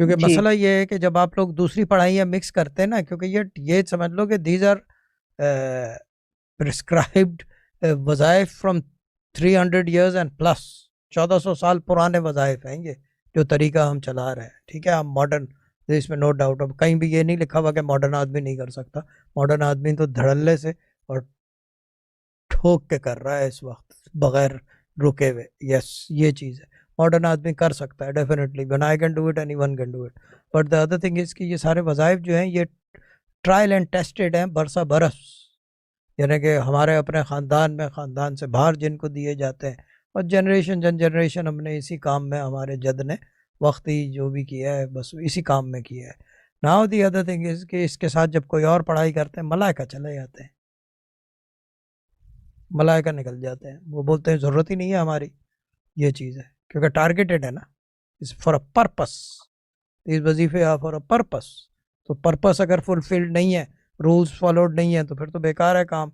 کیونکہ جی مسئلہ یہ ہے کہ جب آپ لوگ دوسری پڑھائیاں مکس کرتے ہیں نا، کیونکہ یہ سمجھ لو کہ دیز آر پرسکرائبڈ وظائف فرام 300 ایئرز اینڈ پلس، 1400 سال پرانے وظائف ہیں یہ جو طریقہ ہم چلا رہے ہیں. ٹھیک ہے، ہم ماڈرن، اس میں نو ڈاؤٹ. اب کہیں بھی یہ نہیں لکھا ہوا کہ ماڈرن آدمی نہیں کر سکتا. ماڈرن آدمی تو دھڑلے سے اور ٹھوک کے کر رہا ہے اس وقت بغیر رکے ہوئے. یس، یہ چیز ہے، ماڈرن آدمی کر سکتا ہے definitely. when I can do it anyone can do it. but the other thing is کہ یہ سارے وظائف جو ہیں یہ ٹرائل اینڈ ٹیسٹڈ ہیں برسا برس، یعنی کہ ہمارے اپنے خاندان میں، خاندان سے باہر جن کو دیے جاتے ہیں، اور جنریشن ہم نے اسی کام میں، ہمارے جد نے وقتی جو بھی کیا ہے بس اسی کام میں کیا ہے. Now the other thing is کہ اس کے ساتھ جب کوئی اور پڑھائی کرتے ہیں ملائکہ چلے جاتے ہیں، ملائکہ نکل جاتے ہیں، وہ بولتے ہیں ضرورت ہی نہیں ہے ہماری. یہ چیز ہے کیونکہ ٹارگیٹڈ ہے نا، اس فار اے پرپس. اس وظیفے آ فار اے پرپس. تو پرپس اگر فلفلڈ نہیں ہے، رولز فالوڈ نہیں ہے، تو پھر تو بیکار ہے کام.